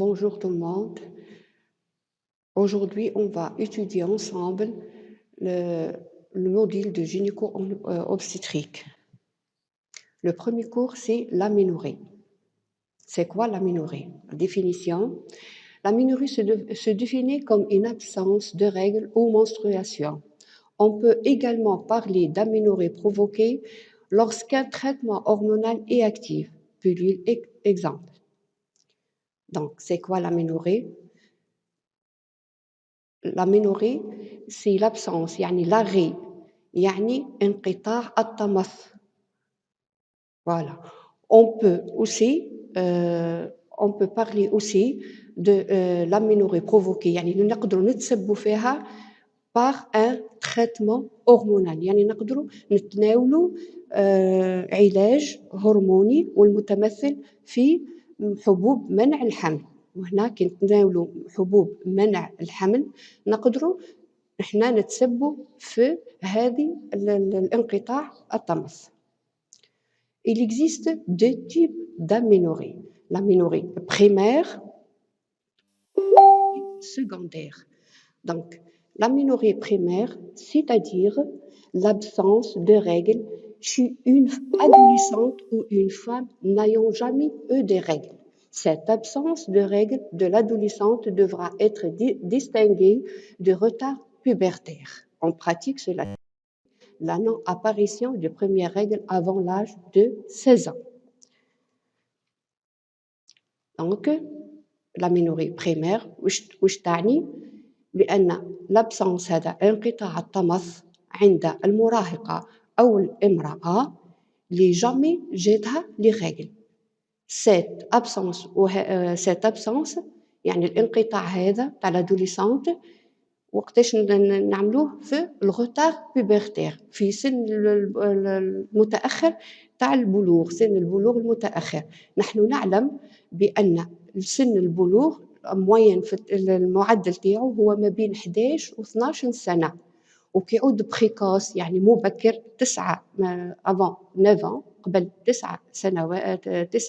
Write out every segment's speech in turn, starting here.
Bonjour tout le monde. Aujourd'hui, on va étudier ensemble le, le module de gynéco-obstétrique. Le premier cours, c'est l'aménorrhée. C'est quoi l'aménorrhée? La définition. L'aménorrhée se définit comme une absence de règles ou menstruation. On peut également parler d'aménorrhée provoquée lorsqu'un traitement hormonal est actif. Pilule exemple. Donc, c'est quoi l'aménorrhée? l'aménorrhée c'est l'absence يعني l'arrêt يعني انقطاع الطمث. Voilà. On peut aussi on peut parler aussi de l'aménorrhée provoquée يعني اللي نقدروا نتسبوا فيها par un traitement hormonal يعني نقدروا نتناولوا علاج هرموني والمتمثل في حبوب منع الحمل. وهنا كي نتناولوا حبوب منع الحمل نقدروا إحنا نتسبوا في هذه الانقطاع الطمث. Il existe deux types d'aménorrhée. L'aménorrhée primaire et secondaire. Donc, l'aménorrhée primaire, c'est-à-dire l'absence de règles chez une adolescente ou une femme n'ayant jamais eu des règles. Cette absence de règles de l'adolescente devra être distinguée de retard pubertaire. En pratique, cela la non-apparition des premières règles avant l'âge de 16 ans. Donc, l'aménorrhée primaire وش تعني؟ بأن l'absence هذا انقطاع الطمث عند المراهقة أو الامرأة اللي jamais جاتها les règles. Cette absence يعني الانقطاع هذا تاع l'adolescente وقتاش نعملوه في الغوتار بيبرتير في سن المتأخر تاع البلوغ سن البلوغ المتأخر. نحن نعلم بأن سن البلوغ موين في المعدل تاعو هو ما بين 11 و 12 سنة وكيعود بريكوس يعني مبكر 9 avant 9 قبل 9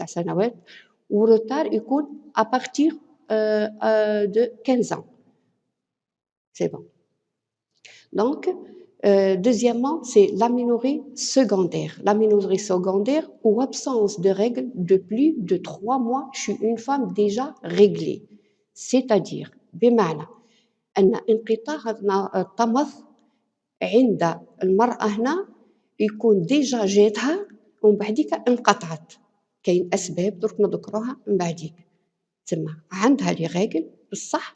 سنوات وروتار يكون à partir de 15 ans. C'est bon. Donc, deuxièmement, c'est l'aménorrhée secondaire. L'aménorrhée secondaire ou absence de règles de plus de 3 mois chez une femme déjà réglée. C'est-à-dire, بمعنى أن انقطاع الطمث عند المرأة هنا يكون ديجا جاتها ومن بعديك انقطعت. كاين أسباب درك نذكروها من بعديك. تسمى عندها لي règles بصح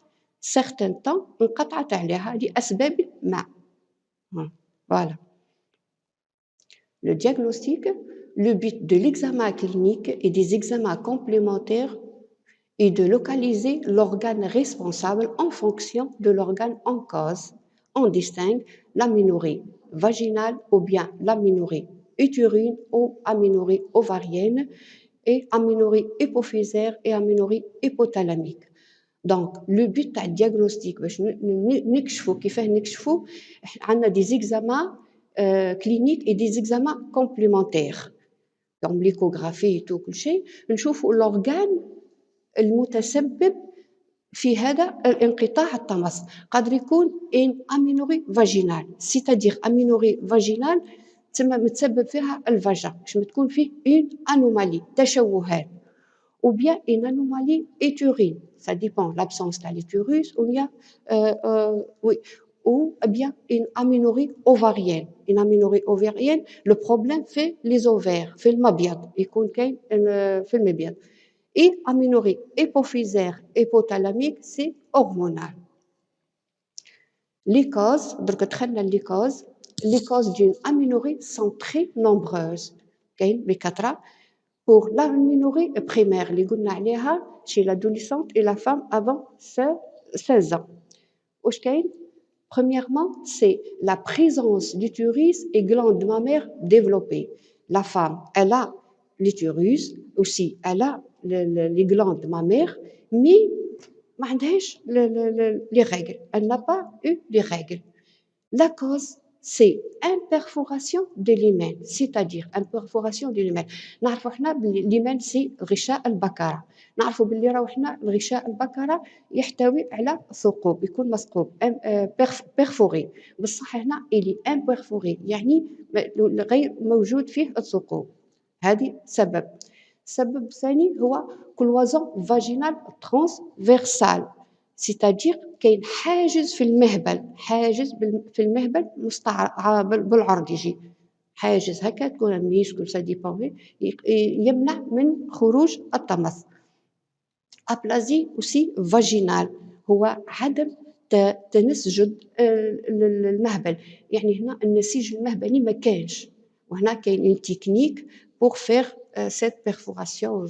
certain temps انقطعت عليها لأسباب ما. Voilà. Le diagnostic, le but de l'examen clinique et des examens complémentaires est de localiser l'organe responsable en fonction de l'organe en cause. On distingue l'aménorrhée vaginale ou bien l'aménorrhée utérine ou aménorrhée ovarienne et aménorrhée hypophysaire et aménorrhée hypothalamique. Donc, le but du diagnostic, نكشفوا كيفاه نكشفوا عندنا des examens cliniques et des examens complémentaires comme l'échographie et كل شيء نشوفوا l'organe المتسبب في هذا الانقطاع الطمث قادر يكون une aménorrhée vaginale c'est-à-dire aménorrhée vaginale تسمى متسبب فيها الفاجا باش تكون فيه une anomalie تشوهات ou bien une anomalie utérine. Ça dépend de l'absence de l'utérus ou bien, ou bien une aménorrhée ovarienne. Une aménorrhée ovarienne, le problème fait les ovaires, fait le mabiad, fait le mabiad. Et aménorrhée hypophysaire, hypothalamique, c'est hormonal. Les causes, les causes d'une aménorrhée sont très nombreuses. Pour l'aménorrhée primaire, les قلنا عليها chez l'adolescente et la femme avant 16 ans. Premièrement, c'est la présence d'utérus et glandes mammaires développées. La femme, elle a l'utérus, aussi elle a les glandes mammaires, mais ما عندهاش les règles. Elle n'a pas eu les règles. La cause c'est imperforation de l'hymen, c'est-à-dire imperforation de l'hymen. نعرفوا حنا بلي l'hymen c'est غشاء البكرة، نعرفوا باللي راهو حنا الغشاء البكرة يحتوي على ثقوب، يكون مثقوب perforé، بصح هنا il est imperforé يعني غير موجود فيه الثقوب. هذه سبب. السبب الثاني هو cloison vaginale transversale، c'est-à-dire كاين حاجز في المهبل، حاجز في المهبل بالعرض يجي حاجز هكا تكون ميش كل سا ديبون يمنع من خروج التمث. أبلازي أوسي فاجينال هو عدم تنسج المهبل، يعني هنا النسيج المهبلي ما كانش، وهنا كاين une technique pour faire cette perforation.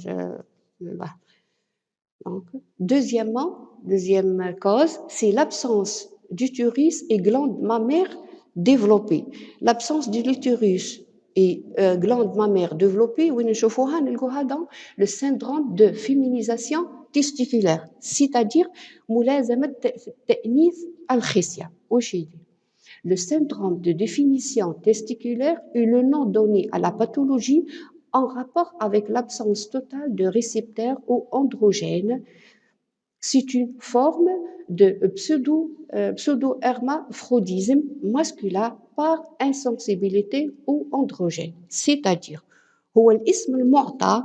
Donc, deuxième cause, c'est l'absence d'utérus et glande mammaire développée. L'absence de l'utérus et glande mammaire développée, نلقوها dans le syndrome de féminisation testiculaire, c'est-à-dire ملازمة تأنيث الخصية. وش يدير؟ Le syndrome de définition testiculaire est le nom donné à la pathologie en rapport avec l'absence totale de récepteurs ou androgènes. C'est une forme de pseudo-hermaphrodisme masculin par insensibilité ou androgène. C'est-à-dire هو الاسم المعطى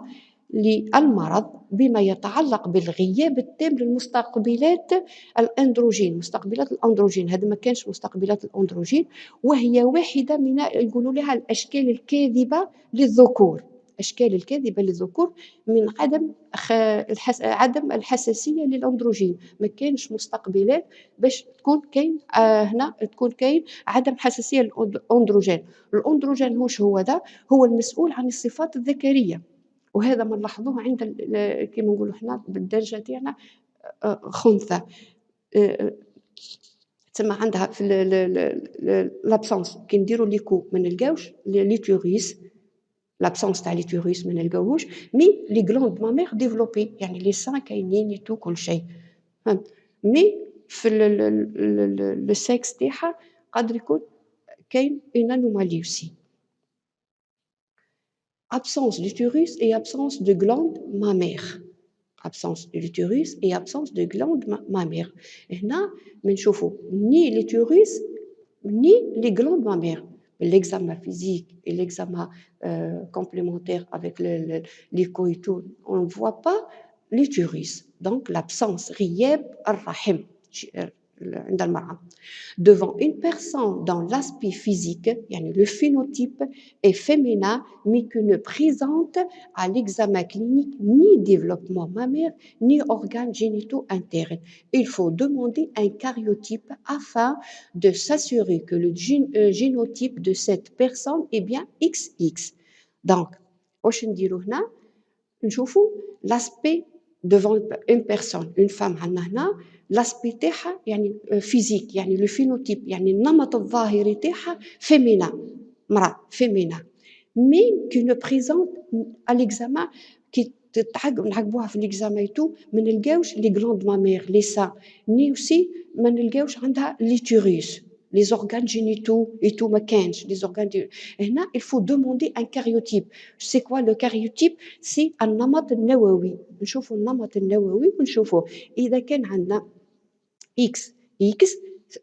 للمرض بما يتعلق بالغياب التام للمستقبلات الاندروجين. مستقبلات الاندروجين هذا ما كانش مستقبلات الاندروجين، وهي واحده من يقولوا لها الاشكال الكاذبه للذكور. الاشكال الكاذبه للذكور من عدم الحساسيه للاندروجين. ما كانش مستقبلات باش تكون كاين هنا تكون كاين عدم حساسيه للاندروجين. الاندروجين واش هو ذا؟ هو المسؤول عن الصفات الذكريه، وهذا ما نلاحظوه عند كما نقولوا حنا بالدارجه تاعنا خنثى. تسمى عندها في لابسونس كي نديروا ليكو ما نلقاوش ليتوريس، لابسونس تاع ليتوريس ما نلقاوهوش، مي لي غلاند مامير ديفلوبي يعني لي سان كاينين تو كل شيء. مي في لو سكس تاعها قادر يكون كاين اون انومالي aussi. Absence d'utérus et absence de glande mammaire. Absence de l'utérus et absence de glande mammaire. هنا بنشوفوا ni l'utérus ni les glandes mammaires. L'examen physique et l'examen complémentaire avec l'écho et tout, on ne voit pas l'utérus. Donc l'absence غياب الرحم عند المرأة. Devant une personne dont l'aspect physique, le phénotype est féminin, mais qui ne présente à l'examen clinique ni développement mammaire, ni organes génitaux internes. Il faut demander un karyotype afin de s'assurer que le génotype de cette personne est bien XX. Donc, واش نديرو هنا؟ نشوفوا l'aspect devant une personne, une femme عندنا هنا لاسبي تاعها فيزيك لو فينوتيب النمط الظاهري تاعها فيمينا، مرأة فيمينا، مي كي نو بريزونت ا ليكزامان كي نعقبوها في ليكزامان تو ما نلقاوش لي غلاند مامير لي سا ني اوسي ما نلقاوش عندها ليتوريس لي زورغان جينيتو اي تو ما كانش لي زورغان هنا il faut demander un karyotype. C'est quoi le karyotype؟ سي النمط النووي. نشوفوا النمط النووي ونشوفوا اذا كان عندنا X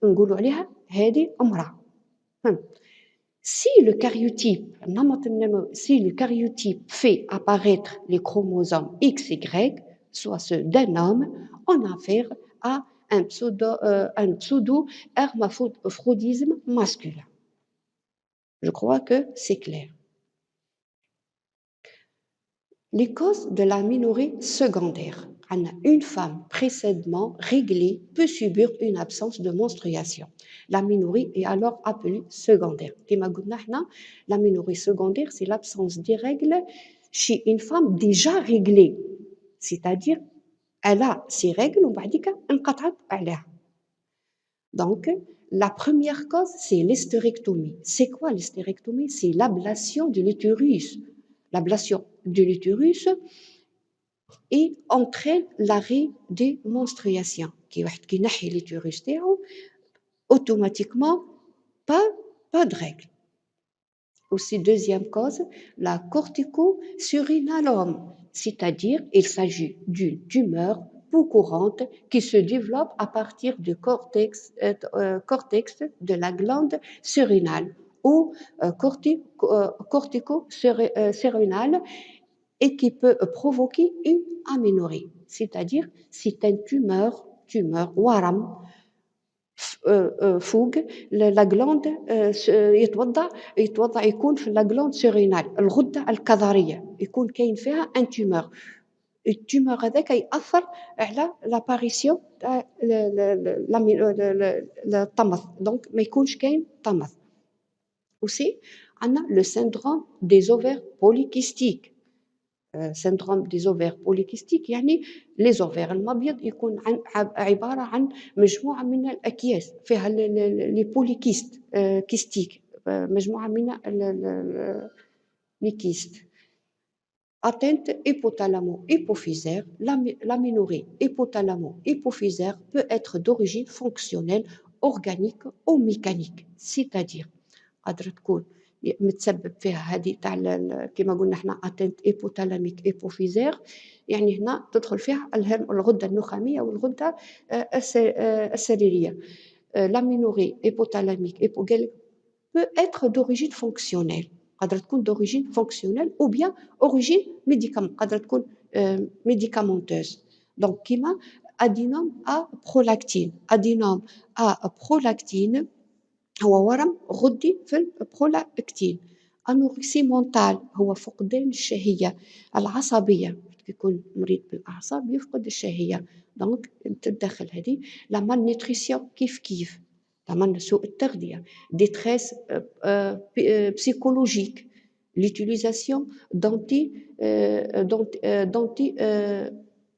نقولوا عليها هذه امرأة. Si le karyotype, si le karyotype fait apparaître les chromosomes XY, soit ceux d'un homme, on a affaire à un pseudo-hermaphrodisme masculin. Je crois que c'est clair. Les causes de l'aménorrhée secondaire. Une femme précédemment réglée peut subir une absence de menstruation. L'aménorrhée est alors appelée secondaire. L'aménorrhée secondaire, c'est l'absence des règles chez une femme déjà réglée. C'est-à-dire, elle a ses règles, donc, la première cause, c'est l'hystérectomie. C'est quoi l'hystérectomie? C'est l'ablation de l'utérus. L'ablation de l'utérus et entraîne l'arrêt des menstruations. Qui نحي l'utérus تاعو automatiquement pas pas de règles. Aussi, deuxième cause, la corticosurinalome, c'est-à-dire il s'agit d'une tumeur peu courante qui se développe à partir du cortex de la glande surrénale ou cortico-surrénale et qui peut provoquer une aménorrhée, c'est-à-dire c'est une tumeur waram فوق la glande يتوضع يكون في la glande surrénale الغدة الكظرية يكون كاين فيها ان تيومور التيومور هذاك يأثر على لاباريسيون تاع الطمث دونك ما يكونش كاين طمث. aussi عندنا le syndrome des ovaires polykystiques. syndrome des ovaires polykystiques يعني les ovaires المبيض يكون عبارة عن مجموعة من الأكياس فيها les polykyste كيستيك مجموعة من les kystes. Atteinte hypothalamo-hypophysaire, l'aménorrhée hypothalamo-hypophysaire peut être d'origine fonctionnelle, organique ou mécanique, c'est-à-dire قادرة تكون متسبب فيها هذه تاع كما قلنا احنا اتنت ايبوثالاميك ايبوفيزير يعني هنا تدخل فيها الغده النخاميه والغده السريريه. لامينوري ايبوثالاميك ايبوغال peut être d'origine fonctionnelle قادرة تكون d'origine fonctionnelle ou bien origine médicament قادرة تكون médicamenteuse. donc كيما adénome à prolactine هو ورم غدي في البرولاكتين. انوركسي مونتال هو فقدان الشهية العصبية، يكون مريض بالأعصاب يفقد الشهية دونك تدخل هذه. لا مال نيتريسيون كيف لا سوء التغذية، ديتريس بسيكولوجيك، ليوتيليزاسيون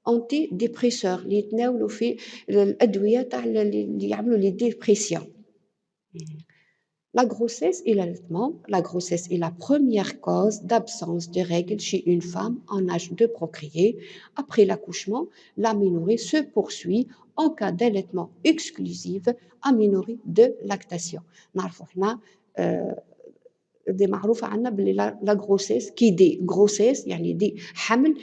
انتي ديبريسور اللي يتناولوا في الأدوية تاع اللي يعملوا لي ديبريسيون. La grossesse et l'allaitement. La grossesse est la première cause d'absence de règles chez une femme en âge de procréer. Après l'accouchement, l'aménorrhée se poursuit en cas d'allaitement exclusif, aménorrhée de lactation. نعرفوا احنا دي معروفة عنا بلي لا غروسيس كي دي غروسيس يعني دي حمل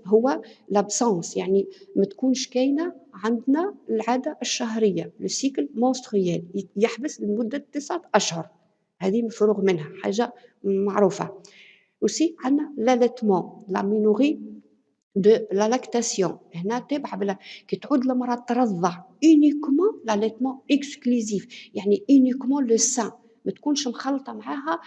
هو لابسونس يعني ما تكونش كاينة عندنا العادة الشهرية لو سيكل مونسترويال يحبس لمدة 9 أشهر، هذه مفروغ منها حاجة معروفة. وسي عندنا لاليتمون لامينوري دو لا لاكتاسيون هنا تابعة بلا كي تعود المرأة ترضع اونيكمون لاليتمون اكسكلوزيف يعني اونيكمون لو سان ما تكونش مخلطه معاها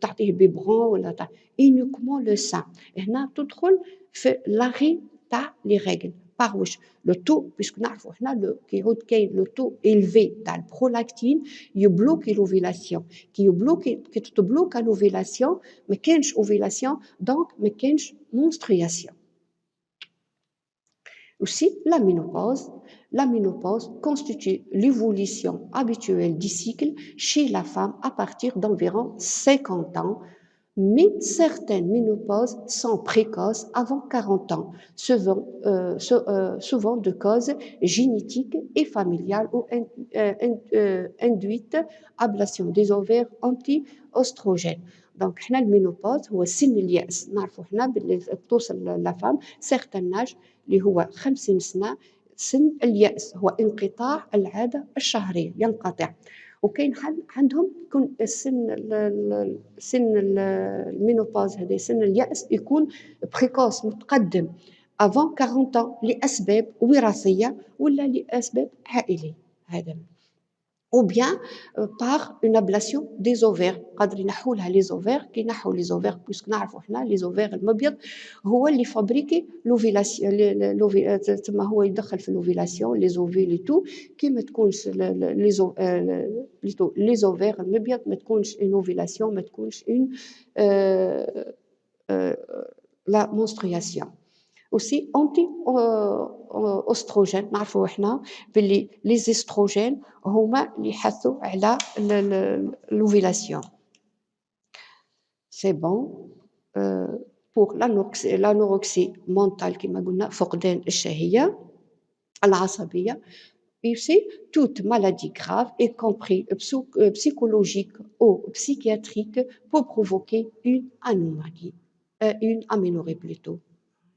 تعطيه بيبغون ولا اونيكمون لو سان. هنا تدخل في لاغي تاع لي ريغل باغ واش لو تو بيسكو نعرفوا حنا كي يعود كاين لو تو إلفي تاع البرولاكتين يبلوكي لوفيلاسيون كي تبلوكا لوفيلاسيون ما كاينش اوفيلاسيون دونك ما كاينش مونسترياسيون. Aussi, la ménopause constitue l'évolution habituelle du cycle chez la femme à partir d'environ 50 ans, mais certaines ménopauses sont précoces avant 40 ans, souvent de causes génétiques et familiales ou induites, ablation des ovaires anti-oestrogènes. دونك حنا المينوبوز هو سن اليأس، نعرفوا حنا باللي توصل لافام سيغتان اج اللي هو 50 سنة سن اليأس، هو انقطاع العادة الشهرية ينقطع. وكاين عندهم يكون سن المينوبوز هذا سن اليأس يكون بريكوس متقدم avant 40 ans لأسباب وراثية ولا لأسباب عائلية هذا. ou bien par une ablation des ovaires قادر ينحوا لها لي زوفير كي ينحوا لي زوفير باسكو نعرفوا حنا لي زوفير المبيض هو اللي فابريكي لوفيلاسيون تما هو يدخل في لوفيلاسيون لي زوفيل لي تو كي ما تكونش لي زوفير المبيض ما تكونش اون اوفيلاسيون ما تكونش اون لا مونسترياسيون. aussi anti-oestrogène نعرفوا احنا باللي لي زيستروجين هما اللي يحثوا على l'ovulation. c'est bon pour l'anorexie mentale كما قلنا فقدان الشهية العصبية Et aussi, toute maladie grave, y compris psychologique ou psychiatrique, peut provoquer une anomalie, une aménorrhée plutôt.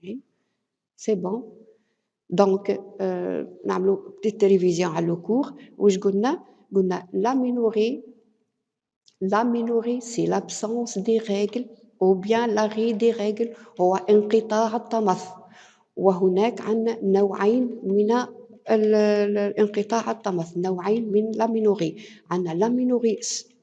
Oui, c'est bon. Donc, نعملوا petite révision على le cours. واش قلنا l'aménorrhée c'est l'absence des règles ou bien l'arrêt des règles هو انقطاع الطمث. وهناك عندنا نوعين من انقطاع الطمث، نوعين من l'aménorrhée. عندنا l'aménorrhée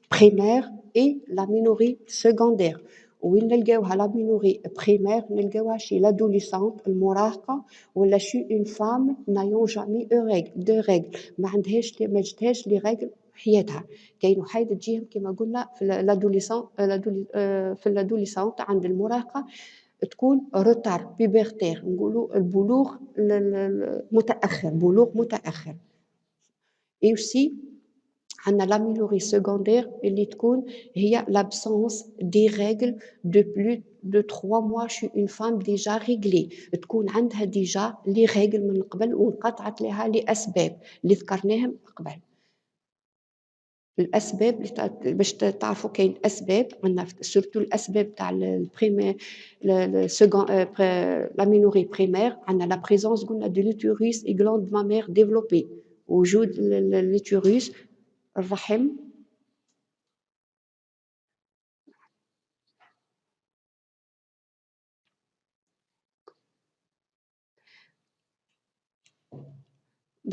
primaire et l'aménorrhée secondaire. وين نلقاوها l'aménorrhée primaire نلقاوها chez l'adolescente المراهقة ولا chez une femme n'ayant jamais de règles، ما جاتهاش لي règles حياتها. كاين وحيد تجيهم كما قلنا في الادوليسونت عند المراهقة تكون روتار بيبرتير، نقولوا البلوغ المتأخر، بلوغ متأخر. et aussi عندنا l'aménorrhée secondaire اللي تكون هي l'absence des règles de plus de 3 mois chez une femme déjà réglée، تكون عندها déjà les règles من قبل وانقطعت لها لأسباب اللي ذكرناهم قبل. الأسباب باش تعرفوا كاين أسباب عندنا سورتو الأسباب تاع l'aménorrhée primaire عندنا la présence قلنا de l'utérus et glande mammaire développée، وجود l'utérus الرحم.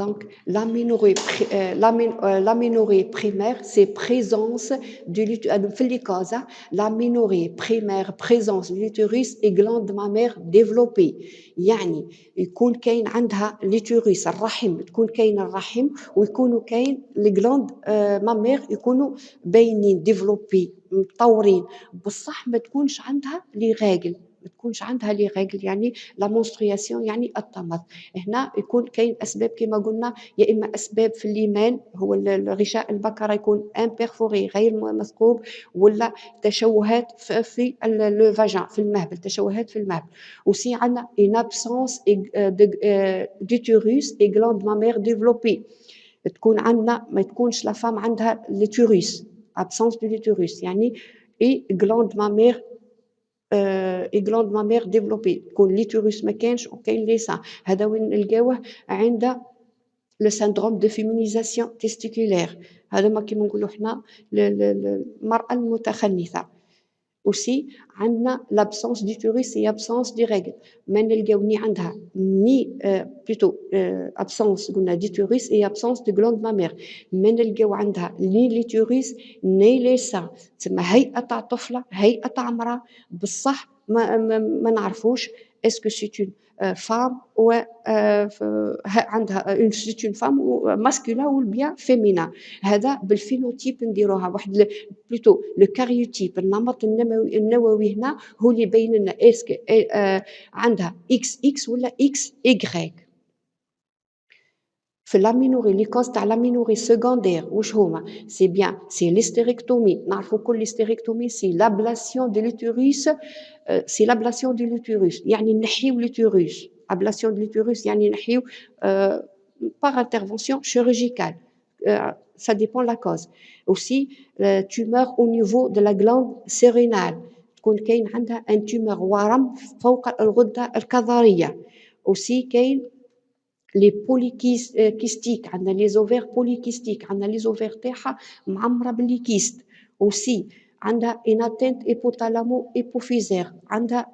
Donc, l'aménorrhée primaire, c'est présence de l'utérus. L'aménorrhée primaire, présence de l'utérus et glande mammaire développée. يعني يكون كاين عندها l'utérus الرحم، تكون كاين الرحم ويكونوا كاين الجلاند مامير يكونوا باينين ديفلوبي متطورين، بصح ما تكونش عندها لي ريغل، ما تكونش عندها لي ريغل يعني لا مونسترياسيون يعني الطمث. هنا يكون كاين اسباب كما قلنا، يا اما اسباب في الليمان هو الغشاء البكره يكون امبيرفوري غير مثقوب، ولا تشوهات في لو فاجان في المهبل، تشوهات في المهبل. وسي عندنا une absence d'utérus et glande mammaire développée، تكون عندنا ما تكونش لا فام عندها l'utérus، absence de l'utérus يعني et glande mammaire glande mammaire développée، تكون l'utérus ما كانش وكاين لي سان. هذا وين نلقاوه عند le syndrome de féminisation testiculaire، هذا ما كيما نقولوا حنا المرأة المتخنثة. aussi عندنا l'absence d'utérus et absence de règles، ما نلقاو ني عندها ني plutôt absence قلنا d'utérus et absence de glande mammaire، ما نلقاو عندها ني l'utérus ني لي سان. تسمى هيئة تاع طفلة، هيئة تاع امرأة، بصح ما نعرفوش اسكو سي اون فام و عندها سي اون فام ماسكولا و بيان فيمينا. هذا بالفينوتيب نديروها واحد بلوتو لو كاريوتيب، النمط النووي هنا هو اللي يبين لنا اسكو عندها اكس اكس ولا اكس ايغريك. في l'aménorrhée لي كوز تاع l'aménorrhée secondaire واش هما؟ سي بيان سي l'hystérectomie، نعرفوا كل l'hystérectomie سي l'ablation de l'utérus، سي l'ablation de l'utérus يعني نحيو l'utérus، ablation de l'utérus يعني نحيو par intervention chirurgicale، ça dépend la cause. aussi tumeur au niveau de la glande sérénale، تكون كاين عندها un tumeur ورم فوق الغدة الكظرية. aussi كاين لي بوليكيستيك، عندنا لي زوفير بوليكيستيك، عندنا لي زوفير تاعها معمره باللي كيست. اوسي عندها اناتنت ايبوتالامو ايبوفيزير، عندها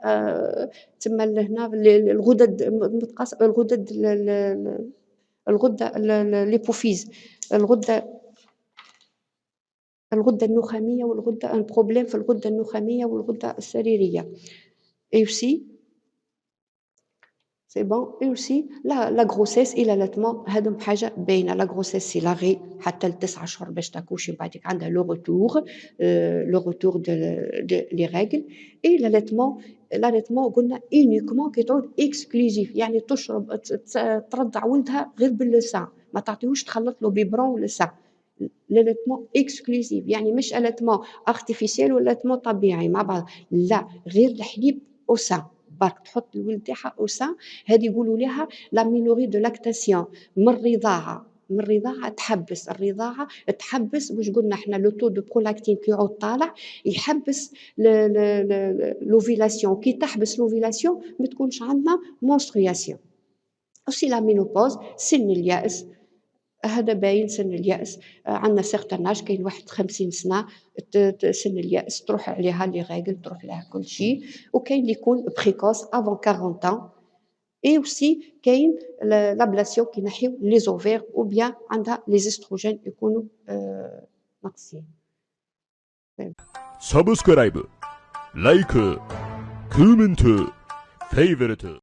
تسمى هنا الغدد الغده ليبوفيز، الغده النخاميه والغده بروبليم في الغده النخاميه والغده السريريه. اي اوسي سي بون. اي اوسي لا غروسيس الى لاتمون هادم حاجه باينه. لا غروسيس سي لاغي حتى ل9 شهور باش تاكوشي، بعدك عندها لو روتور دو لي ريغل. اي لاليتمون قلنا اونيكمون كي تعود اكسكلوزيف، يعني تشرب ترضع ولدها غير باللسان، ما تعطيهوش تخلط له بيبرون ولا سان. لاليتمون اكسكلوزيف يعني مش اليتمون ارتيفيسيال ولا اليتمون طبيعي مع بعض، لا غير الحليب او سان برك تحط الولد تاعها او سان. هذه يقولوا لها لامينوري دو لاكتاسيون، من الرضاعه، من الرضاعة تحبّس، الرضاعة تحبّس واش قُلنا إحنا le taux de prolactine كي يعود طالع يحبّس l'ovulation كي تحبس l'ovulation ما تكونش عندنا menstruation. aussi la ménopause سِن اليأس، هذا باين سِن اليأس، عندنا certain âge كاين واحد 50 سنة سِن اليأس تروح عليها les règles تروح لها كل شي، وكاين اللي يكون précoce avant 40 ans et aussi كاين l'ablation كي ينحيو les ovaires ou bien عندها les oestrogènes يكونوا ناقصين. 서브스크라이브, 라이크, 코멘트, 페이버리트